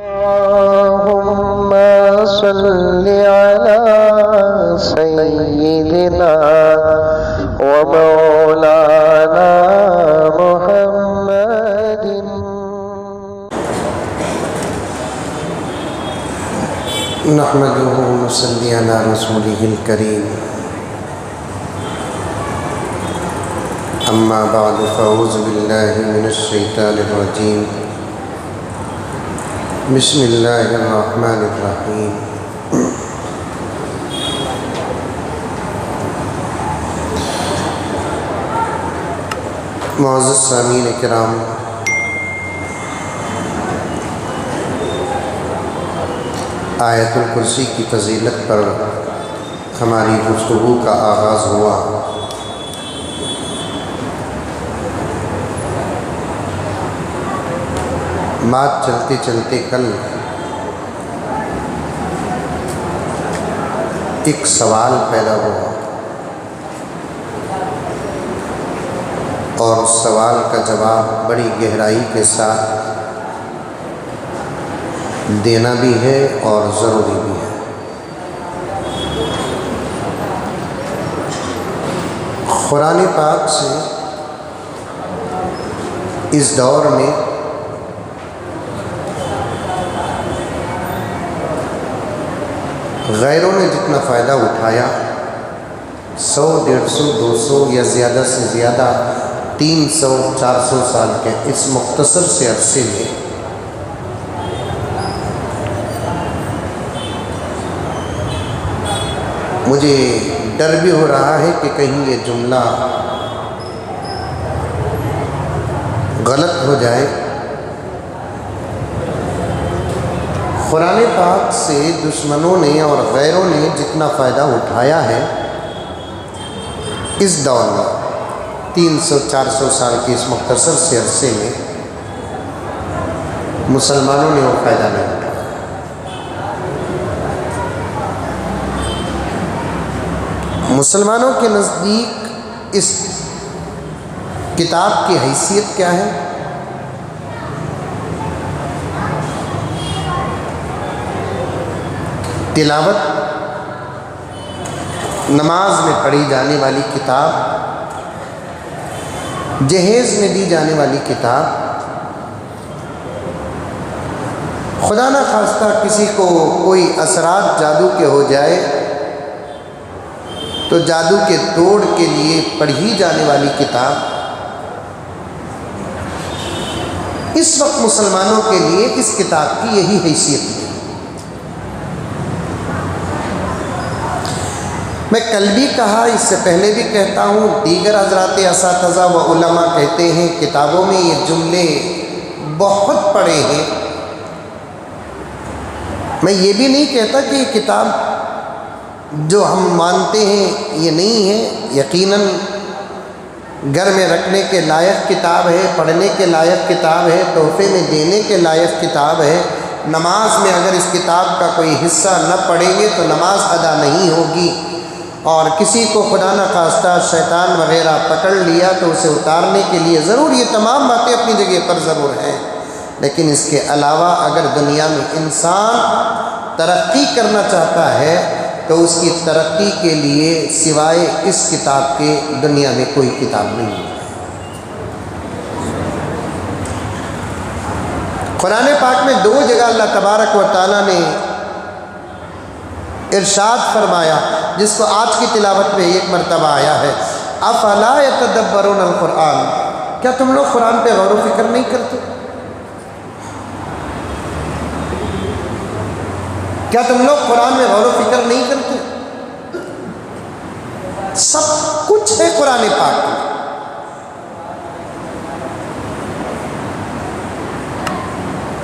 اللهم صل على سيدنا ومولانا محمد. نحمده ونصلي على رسوله الكريم. أما بعد فأعوذ بالله من الشيطان الرجيم. بسم الله الرحمن الرحيم. معزز سامعین کرام، آیت الکرسی کی فضیلت پر ہماری گفتگو کا آغاز ہوا۔ بات چلتے چلتے کل ایک سوال پیدا ہوا اور سوال کا جواب بڑی گہرائی کے ساتھ دینا بھی ہے اور ضروری بھی ہے۔ قرآن پاک سے اس دور میں غیروں نے جتنا فائدہ اٹھایا، 100، 150، 200 یا زیادہ سے زیادہ 300، 400 سال کے اس مختصر سے عرصے میں مجھے ڈر بھی ہو رہا ہے کہ کہیں یہ جملہ غلط ہو جائے۔ قرآن پاک سے دشمنوں نے اور غیروں نے جتنا فائدہ اٹھایا ہے اس دور میں 300، 400 سال کے اس مختصر سے عرصے میں مسلمانوں نے وہ فائدہ نہیں اٹھایا۔ مسلمانوں کے نزدیک اس کتاب کی حیثیت کیا ہے؟ تلاوت، نماز میں پڑھی جانے والی کتاب، جہیز میں دی جانے والی کتاب۔ خدا نہ خواستہ کسی کو کوئی اثرات جادو کے ہو جائے تو جادو کے توڑ کے لیے پڑھی جانے والی کتاب۔ اس وقت مسلمانوں کے لیے اس کتاب کی یہی حیثیت ہے۔ میں کل بھی کہا، اس سے پہلے بھی کہتا ہوں، دیگر حضرات اساتذہ و علماء کہتے ہیں، کتابوں میں یہ جملے بہت پڑے ہیں۔ میں یہ بھی نہیں کہتا کہ یہ کتاب جو ہم مانتے ہیں یہ نہیں ہے، یقیناً گھر میں رکھنے کے لائق کتاب ہے، پڑھنے کے لائق کتاب ہے، تحفے میں دینے کے لائق کتاب ہے۔ نماز میں اگر اس کتاب کا کوئی حصہ نہ پڑھیں گے تو نماز ادا نہیں ہوگی، اور کسی کو خدا نہ خواستہ شیطان وغیرہ پکڑ لیا تو اسے اتارنے کے لیے ضرور یہ تمام باتیں اپنی جگہ پر ضرور ہیں۔ لیکن اس کے علاوہ اگر دنیا میں انسان ترقی کرنا چاہتا ہے تو اس کی ترقی کے لیے سوائے اس کتاب کے دنیا میں کوئی کتاب نہیں ہے۔ قرآن پاک میں 2 جگہ اللہ تبارک و تعالیٰ نے ارشاد فرمایا، جس کو آج کی تلاوت میں 1 مرتبہ آیا ہے، افلا یتدبرون القرآن، کیا تم لوگ قرآن پہ غور و فکر نہیں کرتے؟ کیا تم لوگ قرآن میں غور و فکر نہیں کرتے؟ سب کچھ ہے قرآن پاک میں۔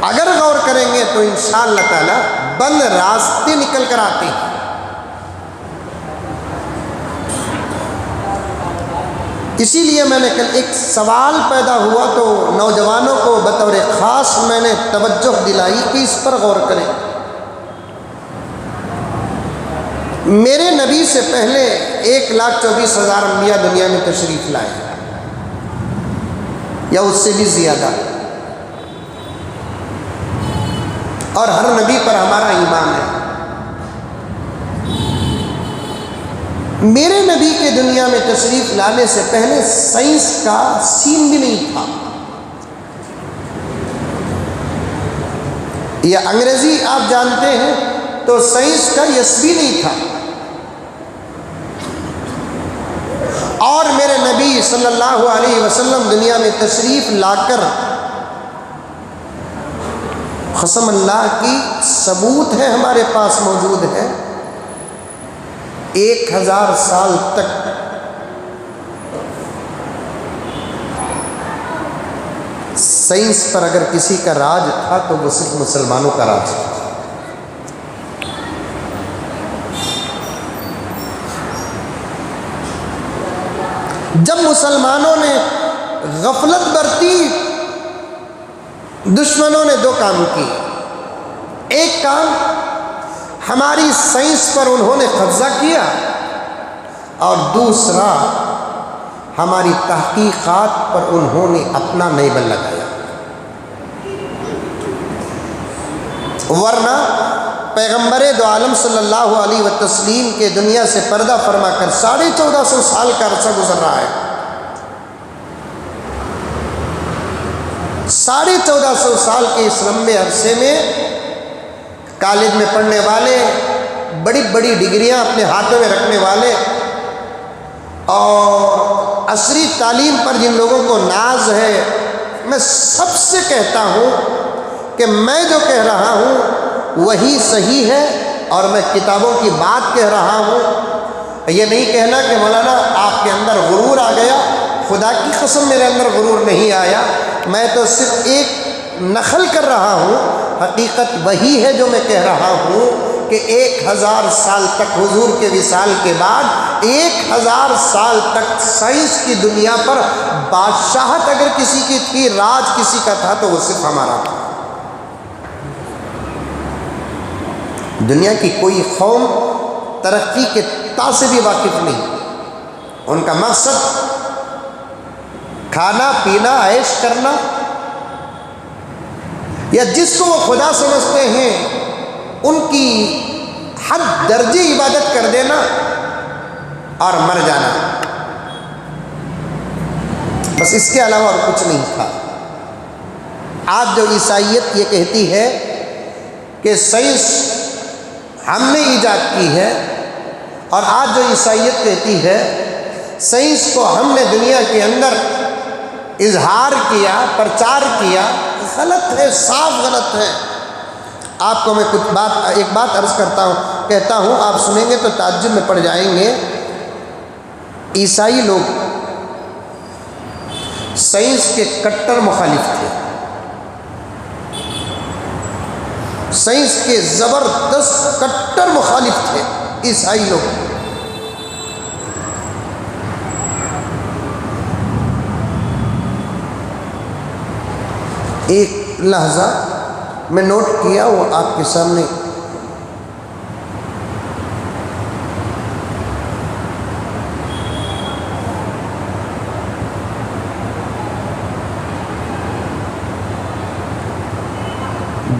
اگر غور کریں گے تو انشاءاللہ تعالی بند راستے نکل کر آتے ہیں۔ اسی لیے میں نے کل ایک سوال پیدا ہوا تو نوجوانوں کو بطور خاص میں نے توجہ دلائی کہ اس پر غور کریں۔ میرے نبی سے پہلے 1,24,000 انبیاء دنیا میں تشریف لائے یا اس سے بھی زیادہ۔ اور ہر نبی پر ہمارا ایمان ہے۔ میرے نبی کے دنیا میں تشریف لانے سے پہلے سائنس کا سین بھی نہیں تھا، یا انگریزی آپ جانتے ہیں تو سائنس کا یس بھی نہیں تھا۔ اور میرے نبی صلی اللہ علیہ وسلم دنیا میں تشریف لا کر قسم اللہ کی ثبوت ہے ہمارے پاس موجود ہے، 1000 سال تک سائنس پر اگر کسی کا راج تھا تو وہ صرف مسلمانوں کا راج تھا۔ جب مسلمانوں نے غفلت برتی، دشمنوں نے 2 کام کی۔ ایک کام، ہماری سائنس پر انہوں نے قبضہ کیا، اور دوسرا ہماری تحقیقات پر انہوں نے اپنا نیبل لگایا۔ ورنہ پیغمبر دو عالم صلی اللہ علیہ وسلم کے دنیا سے پردہ فرما کر 1450 سال کا عرصہ گزر رہا ہے۔ 1450 سال کے اس لمبے عرصے میں کالج میں پڑھنے والے، بڑی بڑی ڈگریاں اپنے ہاتھوں میں رکھنے والے، اور عصری تعلیم پر جن لوگوں کو ناز ہے، میں سب سے کہتا ہوں کہ میں جو کہہ رہا ہوں وہی صحیح ہے، اور میں کتابوں کی بات کہہ رہا ہوں۔ یہ نہیں کہنا کہ مولانا آپ کے اندر غرور آ گیا، خدا کی قسم میرے اندر غرور نہیں آیا، میں تو صرف ایک نقل کر رہا ہوں۔ حقیقت وہی ہے جو میں کہہ رہا ہوں کہ 1000 سال تک حضور کے وصال کے بعد 1000 سال تک سائنس کی دنیا پر بادشاہت اگر کسی کی تھی، راج کسی کا تھا، تو وہ صرف ہمارا تھا۔ دنیا کی کوئی قوم ترقی کے تا سے بھی واقف نہیں، ان کا مقصد کھانا پینا عیش کرنا، یا جس کو وہ خدا سمجھتے ہیں ان کی حد درجے عبادت کر دینا اور مر جانا، بس اس کے علاوہ اور کچھ نہیں تھا۔ آج جو عیسائیت یہ کہتی ہے کہ سائنس ہم نے ایجاد کی ہے، اور آج جو عیسائیت کہتی ہے سائنس کو ہم نے دنیا کے اندر اظہار کیا، پرچار کیا، غلط ہے، صاف غلط ہے۔ آپ کو میں ایک بات عرض کہتا ہوں، آپ سنیں گے تو تعجب میں پڑ جائیں گے۔ عیسائی لوگ سائنس کے کٹر مخالف تھے، سائنس کے زبردست کٹر مخالف تھے عیسائی لوگ۔ ایک لحظہ میں نوٹ کیا، وہ آپ کے سامنے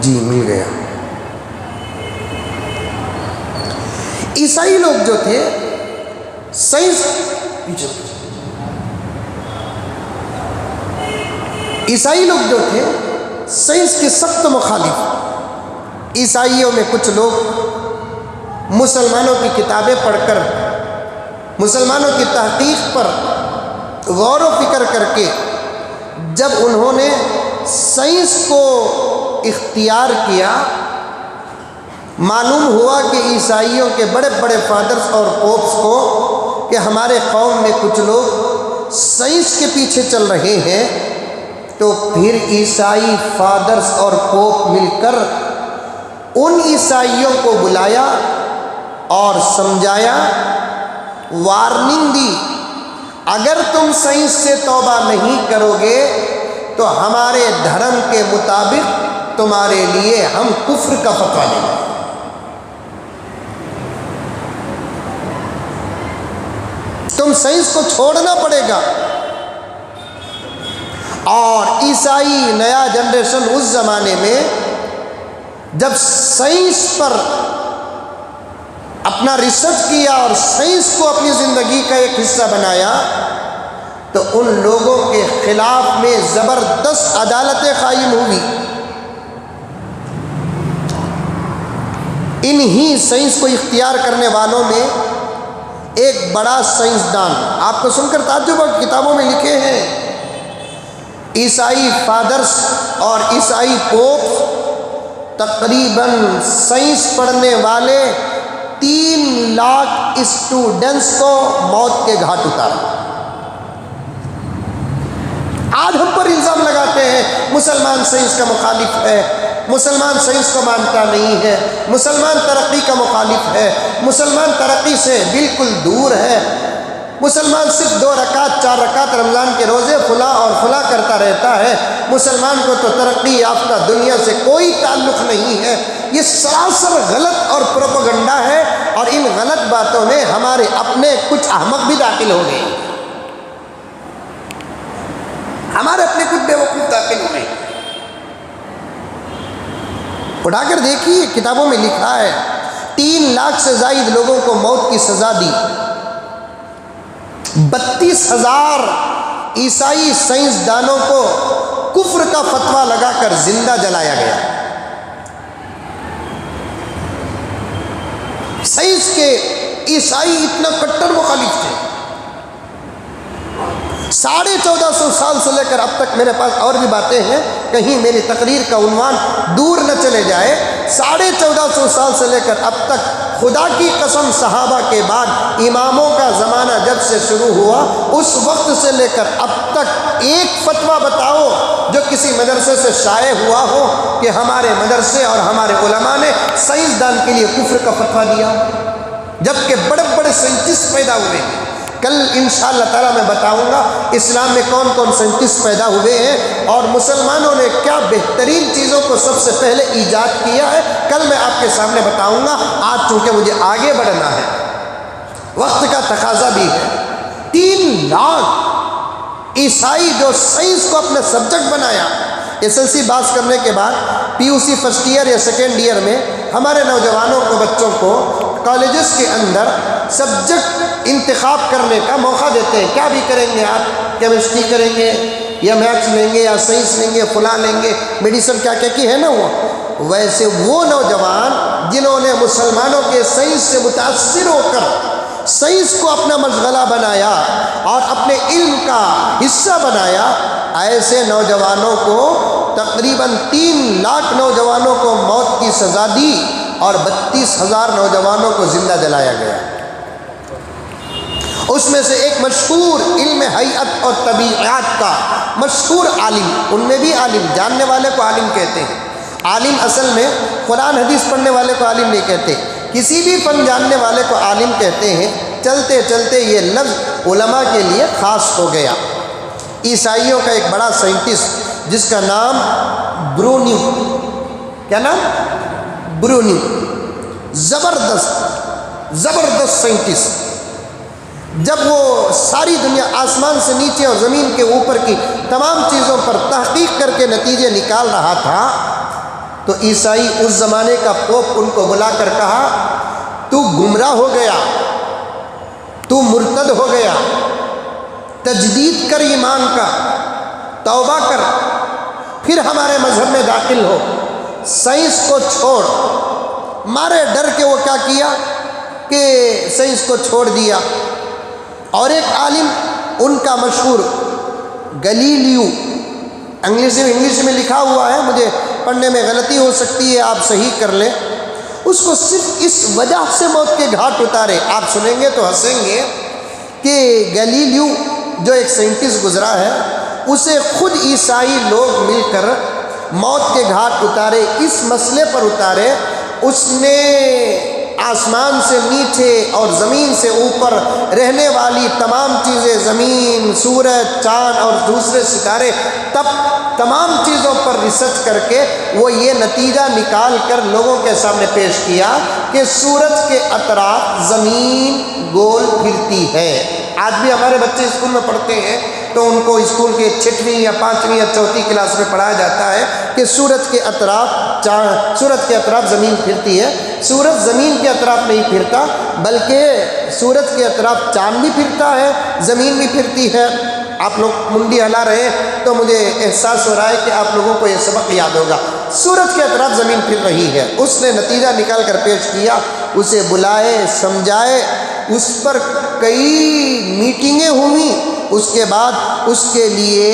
جی مل گیا۔ عیسائی لوگ جو تھے عیسائی لوگ جو تھے سائنس کے سخت مخالف۔ عیسائیوں میں کچھ لوگ مسلمانوں کی کتابیں پڑھ کر، مسلمانوں کی تحقیق پر غور و فکر کر کے، جب انہوں نے سائنس کو اختیار کیا، معلوم ہوا کہ عیسائیوں کے بڑے بڑے فادرز اور پوپس کو کہ ہمارے قوم میں کچھ لوگ سائنس کے پیچھے چل رہے ہیں، تو پھر عیسائی فادرز اور پوپ مل کر ان عیسائیوں کو بلایا اور سمجھایا، وارننگ دی، اگر تم سائنس سے توبہ نہیں کرو گے تو ہمارے دھرم کے مطابق تمہارے لیے ہم کفر کا فتویٰ دیں گے۔ تم سائنس کو چھوڑنا پڑے گا۔ اور عیسائی نیا جنریشن اس زمانے میں جب سائنس پر اپنا ریسرچ کیا اور سائنس کو اپنی زندگی کا ایک حصہ بنایا تو ان لوگوں کے خلاف میں زبردست عدالتیں قائم ہوئی. انہی سائنس کو اختیار کرنے والوں میں ایک بڑا سائنسدان، آپ کو سن کر تعجب ہوگا، کتابوں میں لکھے ہیں، عیسائی فادرز اور عیسائی پوپ تقریباً سائنس پڑھنے والے 3 لاکھ اسٹوڈنٹس کو موت کے گھاٹ اتارا. آج ہم پر الزام لگاتے ہیں مسلمان سائنس کا مخالف ہے، مسلمان سائنس کو مانتا نہیں ہے، مسلمان ترقی کا مخالف ہے، مسلمان ترقی سے بالکل دور ہے، مسلمان صرف 2 رکعت 4 رکعت رمضان کے روزے فلاں اور فلاں کرتا رہتا ہے، مسلمان کو تو ترقی یافتہ دنیا سے کوئی تعلق نہیں ہے. یہ سراسر غلط اور پروپیگنڈا ہے، اور ان غلط باتوں میں ہمارے اپنے کچھ احمق بھی داخل ہو گئے، ہمارے اپنے کچھ بیوقوف داخل ہوئے. اٹھا کر دیکھیے، کتابوں میں لکھا ہے 3 لاکھ سے زائد لوگوں کو موت کی سزا دی، 32,000 عیسائی سائنسدانوں کو کفر کا فتویٰ لگا کر زندہ جلایا گیا. سائنس کے عیسائی اتنا کٹر مخالف تھے. 1450 سال سے لے کر اب تک، میرے پاس اور بھی باتیں ہیں، کہیں میری تقریر کا عنوان دور نہ چلے جائے، 1450 سال سے لے کر اب تک خدا کی قسم صحابہ کے بعد اماموں کا زمانہ جب سے شروع ہوا اس وقت سے لے کر اب تک ایک فتویٰ بتاؤ جو کسی مدرسے سے شائع ہوا ہو کہ ہمارے مدرسے اور ہمارے علماء نے سائنسدان کے لیے کفر کا فتویٰ دیا، جبکہ بڑے بڑے سائنٹسٹ پیدا ہوئے ہیں. کل انشاءاللہ تعالیٰ میں بتاؤں گا اسلام میں کون کون سائنٹسٹ پیدا ہوئے ہیں اور مسلمانوں نے کیا بہترین چیزوں کو سب سے پہلے ایجاد کیا ہے. کل میں آپ کے سامنے بتاؤں گا. آج چونکہ مجھے آگے بڑھنا ہے، وقت کا تقاضا بھی ہے. 3 لاکھ عیسائی جو سائنس کو اپنا سبجیکٹ بنایا. SLC پاس کرنے کے بعد PUC فرسٹ ایئر یا سیکنڈ ایئر میں ہمارے نوجوانوں کو، بچوں کو کالجز کے اندر سبجیکٹ انتخاب کرنے کا موقع دیتے ہیں. کیا بھی کریں گے آپ، کیمسٹری کریں گے یا میتھس لیں گے یا سائنس لیں گے، فلاں لیں گے، میڈیسن کیا کیا کی ہے نا وہ. ویسے وہ نوجوان جنہوں نے مسلمانوں کے سائنس سے متاثر ہو کر سائنس کو اپنا مشغلہ بنایا اور اپنے علم کا حصہ بنایا، ایسے نوجوانوں کو تقریباً 3 لاکھ نوجوانوں کو موت کی سزا دی اور 32,000 نوجوانوں کو زندہ جلایا گیا. اس میں سے ایک مشہور علم حیات اور طبیعیات کا مشہور عالم، ان میں بھی عالم، جاننے والے کو عالم کہتے ہیں. عالم اصل میں قرآن حدیث پڑھنے والے کو عالم نہیں کہتے، کسی بھی فن جاننے والے کو عالم کہتے ہیں. چلتے چلتے یہ لفظ علماء کے لیے خاص ہو گیا. عیسائیوں کا ایک بڑا سائنٹسٹ جس کا نام برونیو، کیا نام؟ برونیو، زبردست سائنٹسٹ. جب وہ ساری دنیا آسمان سے نیچے اور زمین کے اوپر کی تمام چیزوں پر تحقیق کر کے نتیجے نکال رہا تھا تو عیسائی اس زمانے کا پوپ ان کو بلا کر کہا، تو گمراہ ہو گیا، تو مرتد ہو گیا، تجدید کر ایمان کا، توبہ کر، پھر ہمارے مذہب میں داخل ہو، سائنس کو چھوڑ. مارے ڈر کے وہ کیا کیا کہ سائنس کو چھوڑ دیا. اور ایک عالم ان کا مشہور گلیلیو، انگلش میں لکھا ہوا ہے، مجھے پڑھنے میں غلطی ہو سکتی ہے، آپ صحیح کر لیں. اس کو صرف اس وجہ سے موت کے گھاٹ اتارے. آپ سنیں گے تو ہنسیں گے کہ گلیلیو جو ایک سائنٹسٹ گزرا ہے، اسے خود عیسائی لوگ مل کر موت کے گھاٹ اتارے. اس مسئلے پر اتارے، اس نے آسمان سے نیچے اور زمین سے اوپر رہنے والی تمام چیزیں، زمین، سورج، چاند اور دوسرے ستارے، تب تمام چیزوں پر ریسرچ کر کے وہ یہ نتیجہ نکال کر لوگوں کے سامنے پیش کیا کہ سورج کے اطراف زمین گول پھرتی ہے. آج بھی ہمارے بچے اسکول میں پڑھتے ہیں تو ان کو اسکول کے 6ویں یا 5ویں یا 4تھی کلاس میں پڑھایا جاتا ہے کہ سورج کے اطراف زمین پھرتی ہے. سورج زمین کے اطراف نہیں پھرتا، بلکہ سورج کے اطراف چاند بھی پھرتا ہے، زمین بھی پھرتی ہے. آپ لوگ منڈی ہلا رہے ہیں تو مجھے احساس ہو رہا ہے کہ آپ لوگوں کو یہ سبق یاد ہوگا. سورج کے اطراف زمین پھر رہی ہے. اس نے نتیجہ نکال کر پیش کیا، اسے بلائے، سمجھائے، اس پر کئی میٹنگیں ہوئیں. اس کے بعد اس کے لیے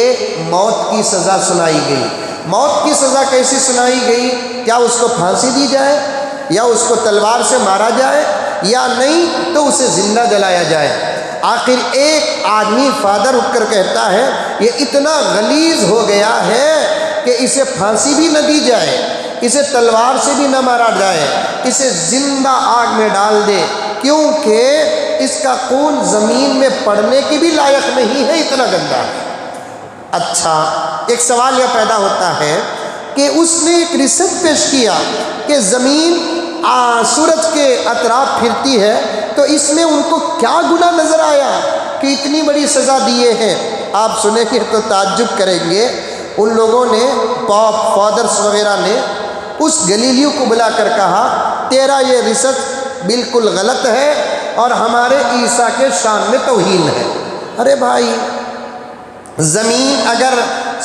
موت کی سزا سنائی گئی. موت کی سزا کیسی سنائی گئی؟ کیا اس کو پھانسی دی جائے، یا اس کو تلوار سے مارا جائے، یا نہیں تو اسے زندہ جلایا جائے. آخر ایک آدمی فادر اٹھ کر کہتا ہے یہ اتنا غلیظ ہو گیا ہے کہ اسے پھانسی بھی نہ دی جائے، اسے تلوار سے بھی نہ مارا جائے، اسے زندہ آگ میں ڈال دے، کیونکہ اس کا خون زمین میں پڑنے کی بھی لائق نہیں ہے، اتنا گندا ہے. اچھا، ایک سوال یہ پیدا ہوتا ہے کہ اس نے ایک ریسرچ پیش کیا کہ زمین سورج کے اطراف پھرتی ہے، تو اس میں ان کو کیا گناہ نظر آیا کہ اتنی بڑی سزا دیے ہیں. آپ سنیں گے تو تعجب کریں گے. ان لوگوں نے پاپ فادرز وغیرہ نے اس گلیلیو کو بلا کر کہا تیرا یہ ریسرچ بالکل غلط ہے اور ہمارے عیسیٰ کے شان میں توہین ہے. ارے بھائی، زمین اگر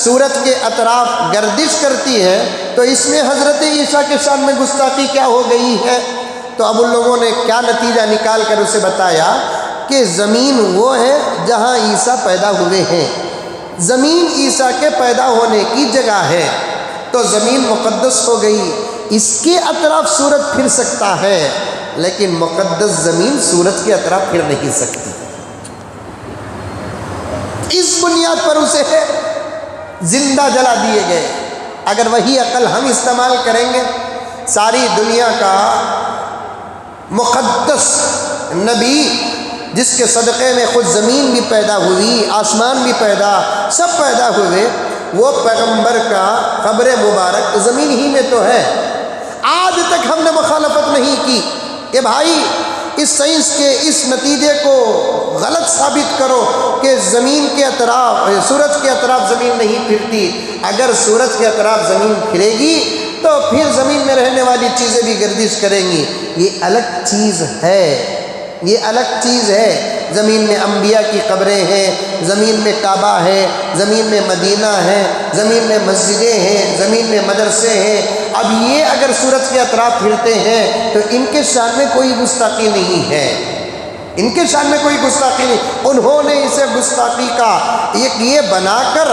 سورج کے اطراف گردش کرتی ہے تو اس میں حضرت عیسیٰ کے شان میں گستاخی کیا ہو گئی ہے؟ تو اب ان لوگوں نے کیا نتیجہ نکال کر اسے بتایا کہ زمین وہ ہے جہاں عیسیٰ پیدا ہوئے ہیں. زمین عیسیٰ کے پیدا ہونے کی جگہ ہے، تو زمین مقدس ہو گئی. اس کے اطراف سورج پھر سکتا ہے، لیکن مقدس زمین سورج کے اطراف پھر نہیں سکتی. اس بنیاد پر اسے زندہ جلا دیے گئے. اگر وہی عقل ہم استعمال کریں گے، ساری دنیا کا مقدس نبی جس کے صدقے میں خود زمین بھی پیدا ہوئی، آسمان بھی سب پیدا ہوئے، وہ پیغمبر کا قبر مبارک زمین ہی میں تو ہے. آج تک ہم نے مخالفت نہیں کی کہ بھائی اس سائنس کے اس نتیجے کو غلط ثابت کرو کہ زمین کے اطراف سورج کے اطراف زمین نہیں پھرتی. اگر سورج کے اطراف زمین پھرے گی تو پھر زمین میں رہنے والی چیزیں بھی گردش کریں گی. یہ الگ چیز ہے، یہ الگ چیز ہے. زمین میں انبیاء کی قبریں ہیں، زمین میں کعبہ ہے، زمین میں مدینہ ہے، زمین میں مسجدیں ہیں، زمین میں مدرسے ہیں. اب یہ اگر سورج کے اطراف پھرتے ہیں تو ان کے شان میں کوئی گستاخی نہیں ہے، ان کے شان میں کوئی گستاخی نہیں. انہوں نے اسے گستاخی کا یہ بنا کر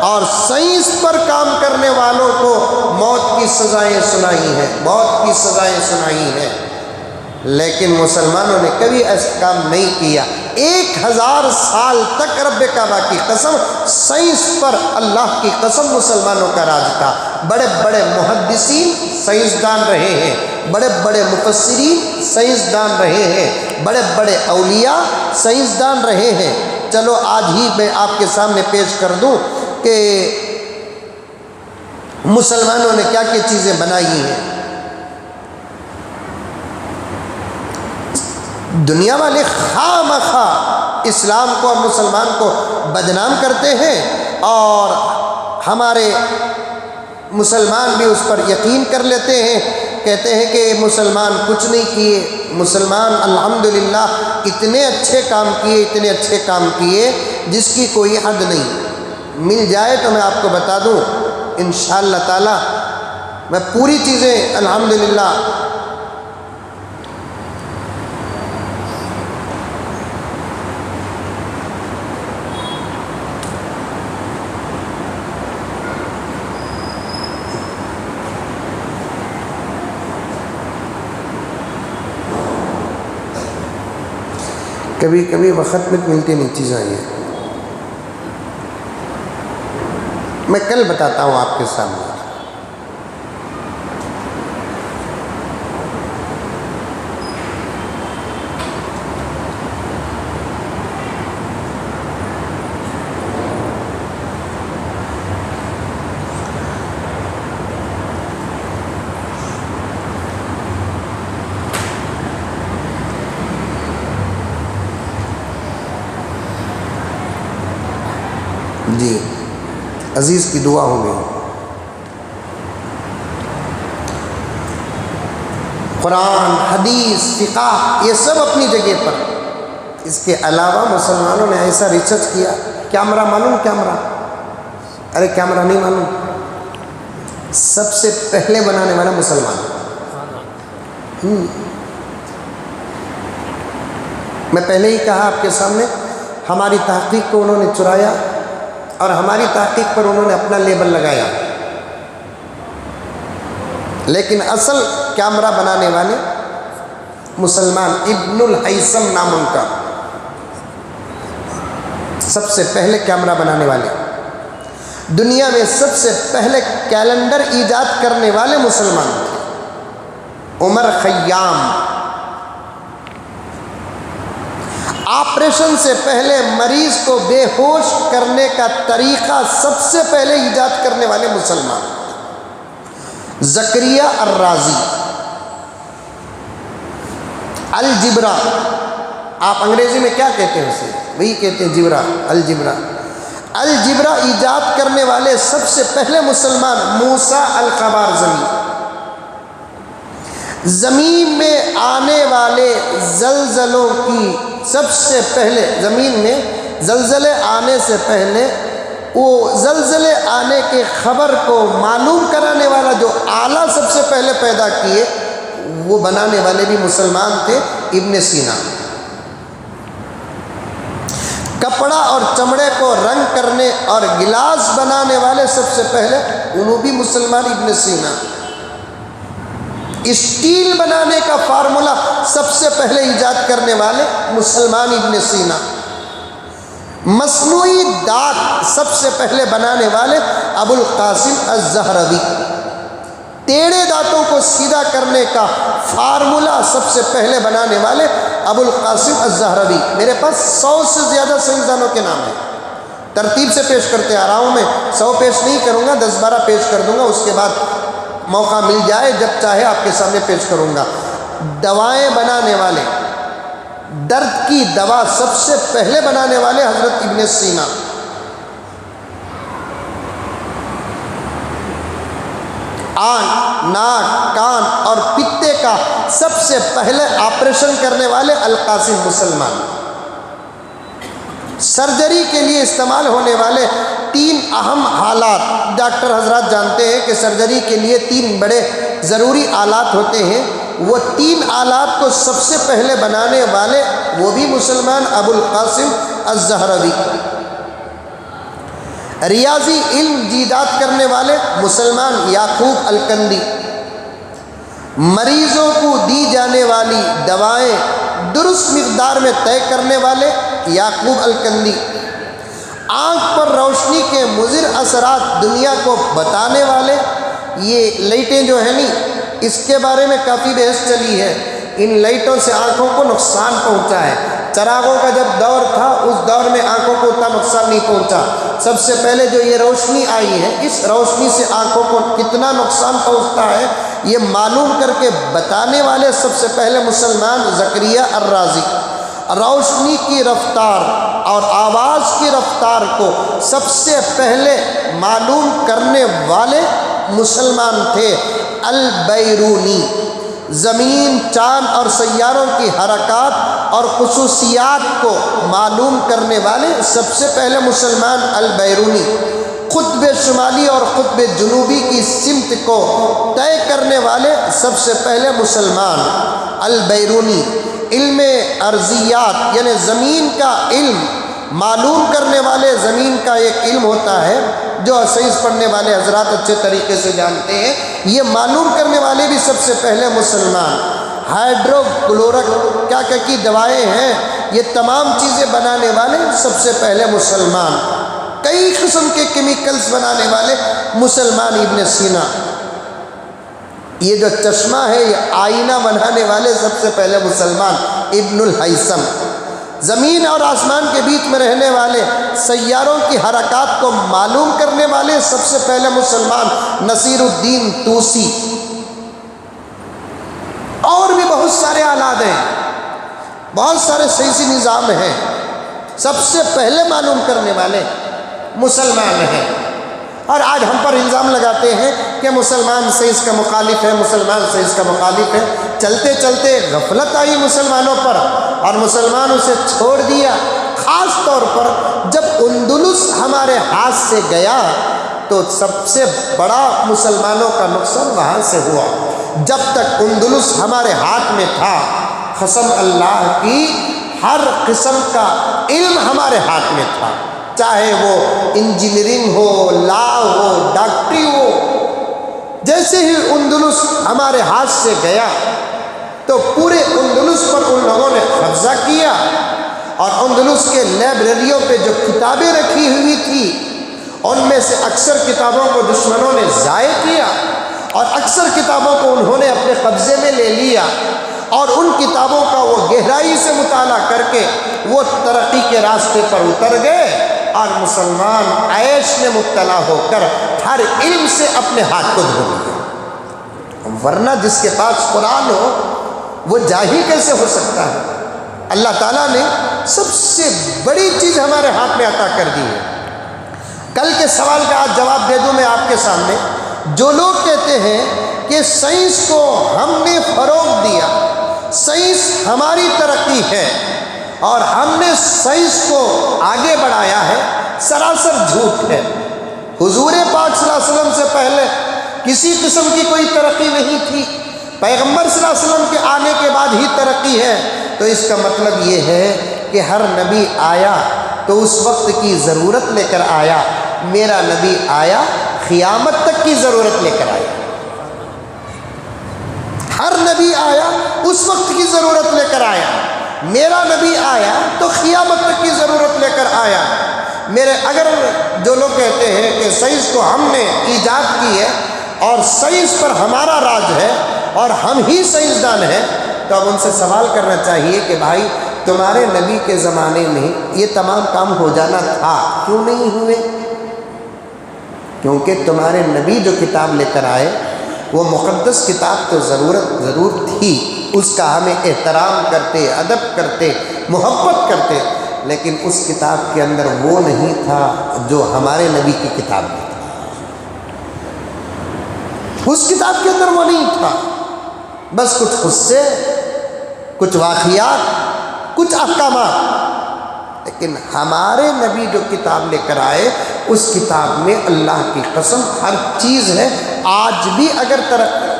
اور سائنس پر کام کرنے والوں کو موت کی سزائیں سنائی ہیں، موت کی سزائیں سنائی ہیں. لیکن مسلمانوں نے کبھی ایسا کام نہیں کیا. 1000 سال تک رب کعبہ کی قسم، سائنس پر اللہ کی قسم مسلمانوں کا راج تھا. بڑے بڑے محدثین سائنسدان رہے ہیں، بڑے بڑے مفسرین سائنسدان رہے ہیں، بڑے بڑے اولیاء سائنسدان رہے ہیں. چلو آج ہی میں آپ کے سامنے پیش کر دوں کہ مسلمانوں نے کیا کیا چیزیں بنائی ہیں. دنیا والے خواہ مخواہ اسلام کو اور مسلمان کو بدنام کرتے ہیں، اور ہمارے مسلمان بھی اس پر یقین کر لیتے ہیں. کہتے ہیں کہ مسلمان کچھ نہیں کیے، مسلمان الحمدللہ اتنے اچھے کام کیے، اتنے اچھے کام کیے جس کی کوئی حد نہیں. مل جائے تو میں آپ کو بتا دوں انشاءاللہ تعالی میں پوری چیزیں الحمدللہ کبھی کبھی وقت میں ملتی نہیں چیزیں. یہ میں کل بتاتا ہوں آپ کے سامنے. جی عزیز کی دعا ہو گئی. قرآن، حدیث، فقہ یہ سب اپنی جگہ پر. اس کے علاوہ مسلمانوں نے ایسا ریسرچ کیا. کیمرہ معلوم؟ کیمرہ، ارے کیمرہ نہیں معلوم؟ سب سے پہلے بنانے والا مسلمان. میں پہلے ہی کہا آپ کے سامنے، ہماری تحقیق کو انہوں نے چرایا اور ہماری تحقیق پر انہوں نے اپنا لیبل لگایا، لیکن اصل کیمرہ بنانے والے مسلمان. ابن الہیثم نام ان کا، سب سے پہلے کیمرہ بنانے والے. دنیا میں سب سے پہلے کیلنڈر ایجاد کرنے والے مسلمان تھے. عمر خیام. آپریشن سے پہلے مریض کو بے ہوش کرنے کا طریقہ سب سے پہلے ایجاد کرنے والے مسلمان. زکریا الرازی. الجبرا، آپ انگریزی میں کیا کہتے ہیں اسے؟ وہی کہتے ہیں جبرا، الجبرا. الجبرا ایجاد کرنے والے سب سے پہلے مسلمان موسیٰ الخوارزمی. زمین میں آنے والے زلزلوں کی سب سے پہلے، زمین میں زلزلے آنے سے پہلے وہ زلزلے آنے کے خبر کو معلوم کرانے والا جو آلہ سب سے پہلے پیدا کیے وہ بنانے والے بھی مسلمان تھے، ابن سینا. کپڑا اور چمڑے کو رنگ کرنے اور گلاس بنانے والے سب سے پہلے انہوں بھی مسلمان، ابن سینا. اسٹیل بنانے کا فارمولا سب سے پہلے ایجاد کرنے والے مسلمان، ابن سینا. مصنوعی دانت سب سے پہلے بنانے والے ابو القاسم الزہروی. ٹیڑھے دانتوں کو سیدھا کرنے کا فارمولا سب سے پہلے بنانے والے ابو القاسم الزہروی. میرے پاس 100 سے زیادہ سائنسدانوں کے نام ہیں، ترتیب سے پیش کرتے آ رہا ہوں. میں 100 پیش نہیں کروں گا، 10-12 پیش کر دوں گا، اس کے بعد موقع مل جائے جب چاہے آپ کے سامنے پیش کروں گا. دوائیں بنانے والے، درد کی دوا سب سے پہلے بنانے والے حضرت ابن سینا. آنکھ، ناک، کان اور پتے کا سب سے پہلے آپریشن کرنے والے القاسم، مسلمان. سرجری کے لیے استعمال ہونے والے 3 اہم حالات، ڈاکٹر حضرات جانتے ہیں کہ سرجری کے لیے 3 بڑے ضروری آلات ہوتے ہیں. وہ 3 آلات کو سب سے پہلے بنانے والے وہ بھی مسلمان، ابو القاسم الزہروی. ریاضی علم ایجاد کرنے والے مسلمان، یعقوب الکندی. مریضوں کو دی جانے والی دوائیں درست مقدار میں طے کرنے والے یعقوب الکندی. آنکھ پر روشنی کے مضر اثرات دنیا کو بتانے والے، یہ لائٹیں جو ہیں نہیں، اس کے بارے میں کافی بحث چلی ہے. ان لائٹوں سے آنکھوں کو نقصان پہنچا ہے. چراغوں کا جب دور تھا اس دور میں آنکھوں کو اتنا نقصان نہیں پہنچا. سب سے پہلے جو یہ روشنی آئی ہے، اس روشنی سے آنکھوں کو کتنا نقصان پہنچتا ہے یہ معلوم کر کے بتانے والے سب سے پہلے مسلمان زکریا الرازی. روشنی کی رفتار اور آواز کی رفتار کو سب سے پہلے معلوم کرنے والے مسلمان تھے البیرونی. زمین، چاند اور سیاروں کی حرکات اور خصوصیات کو معلوم کرنے والے سب سے پہلے مسلمان البیرونی. قطب شمالی اور قطب جنوبی کی سمت کو طے کرنے والے سب سے پہلے مسلمان البیرونی. علم ارضیات یعنی زمین کا علم معلوم کرنے والے، زمین کا ایک علم ہوتا ہے جو سائنس پڑھنے والے حضرات اچھے طریقے سے جانتے ہیں، یہ معلوم کرنے والے بھی سب سے پہلے مسلمان. ہائیڈرو کلورک کیا کی دوائیں ہیں، یہ تمام چیزیں بنانے والے سب سے پہلے مسلمان. کئی قسم کے کیمیکلز بنانے والے مسلمان ابن سینا. یہ جو چشمہ ہے یہ آئینہ بنانے والے سب سے پہلے مسلمان ابن الہیثم. زمین اور آسمان کے بیچ میں رہنے والے سیاروں کی حرکات کو معلوم کرنے والے سب سے پہلے مسلمان نصیر الدین طوسی. اور بھی بہت سارے آلات ہیں، بہت سارے سائنسی نظام ہیں، سب سے پہلے معلوم کرنے والے مسلمان ہیں، اور آج ہم پر الزام لگاتے ہیں کہ مسلمان سائنس کا مخالف ہے، مسلمان سائنس کا مخالف ہے۔ چلتے چلتے غفلت آئی مسلمانوں پر اور مسلمان اسے چھوڑ دیا۔ خاص طور پر جب اندلس ہمارے ہاتھ سے گیا تو سب سے بڑا مسلمانوں کا نقصان وہاں سے ہوا۔ جب تک اندلس ہمارے ہاتھ میں تھا، قسم اللہ کی، ہر قسم کا علم ہمارے ہاتھ میں تھا، چاہے وہ انجینئرنگ ہو، لا ہو، ڈاکٹری ہو۔ جیسے ہی اندلس ہمارے ہاتھ سے گیا تو پورے اندلس پر ان لوگوں نے قبضہ کیا، اور اندلس کے لائبریریوں پہ جو کتابیں رکھی ہوئی تھی ان میں سے اکثر کتابوں کو دشمنوں نے ضائع کیا، اور اکثر کتابوں کو انہوں نے اپنے قبضے میں لے لیا، اور ان کتابوں کا وہ گہرائی سے مطالعہ کر کے وہ ترقی کے راستے پر اتر گئے، اور مسلمان عیش میں مبتلا ہو کر ہر علم سے اپنے ہاتھ کو دھو لیا۔ ورنہ جس کے پاس قرآن ہو وہ جاہل کیسے ہو سکتا ہے؟ اللہ تعالیٰ نے سب سے بڑی چیز ہمارے ہاتھ میں عطا کر دی ہے۔ کل کے سوال کا آج جواب دے دوں میں آپ کے سامنے۔ جو لوگ کہتے ہیں کہ سائنس کو ہم نے فروغ دیا، سائنس ہماری ترقی ہے اور ہم نے سائنس کو آگے بڑھایا ہے، سراسر جھوٹ ہے۔ حضور پاک صلی اللہ علیہ وسلم سے پہلے کسی قسم کی کوئی ترقی نہیں تھی، پیغمبر صلی اللہ علیہ وسلم کے آنے کے بعد ہی ترقی ہے۔ تو اس کا مطلب یہ ہے کہ ہر نبی آیا تو اس وقت کی ضرورت لے کر آیا، میرا نبی آیا قیامت تک کی ضرورت لے کر آیا۔ ہر نبی آیا اس وقت کی ضرورت لے کر آیا، میرا نبی آیا تو قیامت تک کی ضرورت لے کر آیا۔ اگر جو لوگ کہتے ہیں کہ سائنس کو ہم نے ایجاد کی ہے اور سائنس پر ہمارا راج ہے اور ہم ہی سائنسدان ہیں، تو اب ان سے سوال کرنا چاہیے کہ بھائی تمہارے نبی کے زمانے میں یہ تمام کام ہو جانا تھا، کیوں نہیں ہوئے؟ کیونکہ تمہارے نبی جو کتاب لے کر آئے وہ مقدس کتاب تو ضرور تھی، اس کا ہمیں احترام کرتے، ادب کرتے، محبت کرتے، لیکن اس کتاب کے اندر وہ نہیں تھا جو ہمارے نبی کی کتاب میں تھا۔ اس کتاب کے اندر وہ نہیں تھا، بس کچھ قصے، کچھ واقعات، کچھ احکامات۔ لیکن ہمارے نبی جو کتاب لے کر آئے اس کتاب میں اللہ کی قسم ہر چیز ہے۔ آج بھی اگر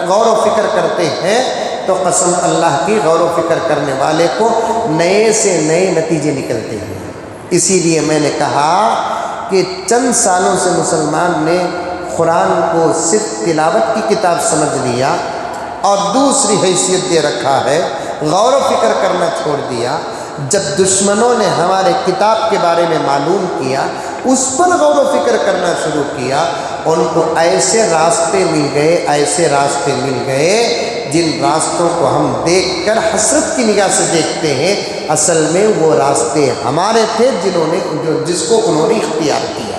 غور و فکر کرتے ہیں تو قسم اللہ کی غور و فکر کرنے والے کو نئے سے نئے نتیجے نکلتے ہیں۔ اسی لیے میں نے کہا کہ چند سالوں سے مسلمان نے قرآن کو صرف تلاوت کی کتاب سمجھ لیا اور دوسری حیثیت دے رکھا ہے، غور و فکر کرنا چھوڑ دیا۔ جب دشمنوں نے ہمارے کتاب کے بارے میں معلوم کیا، اس پر غور و فکر کرنا شروع کیا، ان کو ایسے راستے مل گئے جن راستوں کو ہم دیکھ کر حسرت کی نگاہ سے دیکھتے ہیں، اصل میں وہ راستے ہمارے تھے جس کو انہوں نے اختیار کیا۔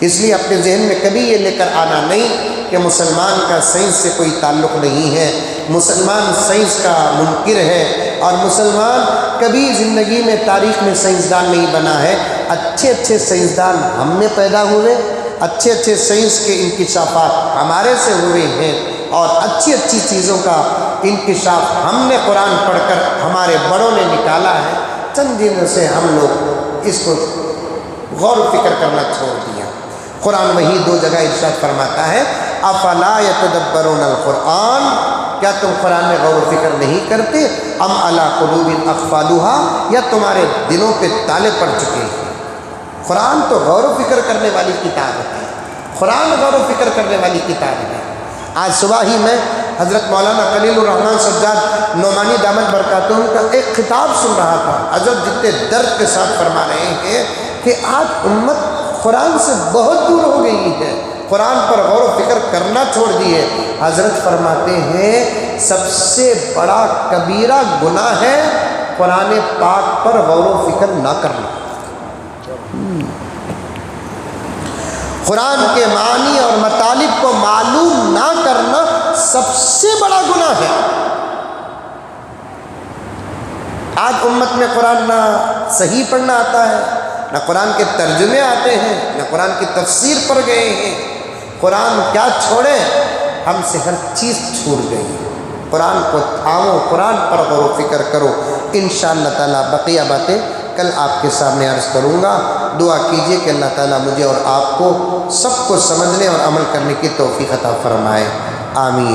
اس لیے اپنے ذہن میں کبھی یہ لے کر آنا نہیں کہ مسلمان کا سائنس سے کوئی تعلق نہیں ہے، مسلمان سائنس کا منکر ہے، اور مسلمان کبھی زندگی میں تاریخ میں سائنسدان نہیں بنا ہے۔ اچھے سائنسدان ہم میں پیدا ہوئے، اچھے سائنس کے انکشافات ہمارے سے ہوئے ہیں، اور اچھی چیزوں کا انکشاف ہم نے قرآن پڑھ کر ہمارے بڑوں نے نکالا ہے۔ چند دنوں سے ہم لوگ اس کو غور و فکر کرنا چھوڑ دیا۔ قرآن وہی دو جگہ ارشاد فرماتا ہے، افلا یتدبرون القرآن، کیا تم قرآن میں غور و فکر نہیں کرتے؟ ام علی قلوب اقفالها، یا تمہارے دلوں پہ تالے پڑ چکے ہیں۔ قرآن تو غور و فکر کرنے والی کتاب ہے، قرآن غور و فکر کرنے والی کتاب ہے۔ آج صبح ہی میں حضرت مولانا خلیل الرحمن سجاد نعمانی دامت برکاتہم کا ایک خطاب سن رہا تھا۔ حضرت جتنے درد کے ساتھ فرما رہے ہیں کہ آج امت قرآن سے بہت دور ہو گئی ہے، قرآن پر غور و فکر کرنا چھوڑ دیے۔ حضرت فرماتے ہیں سب سے بڑا کبیرہ گناہ ہے قرآن پاک پر غور و فکر نہ کرنا۔ قرآن کے معنی اور مطالب کو معلوم نہ کرنا سب سے بڑا گناہ ہے۔ آج امت میں قرآن نہ صحیح پڑھنا آتا ہے، نہ قرآن کے ترجمے آتے ہیں، نہ قرآن کی تفسیر پر گئے ہیں۔ قرآن کیا چھوڑے، ہم سے ہر چیز چھوٹ گئی۔ قرآن کو تھامو، قرآن پر غور و فکر کرو۔ انشاءاللہ تعالیٰ بقیہ باتیں کل آپ کے سامنے عرض کروں گا۔ دعا کیجئے کہ اللہ تعالیٰ مجھے اور آپ کو سب کو سمجھنے اور عمل کرنے کی توفیق عطا فرمائے، آمین۔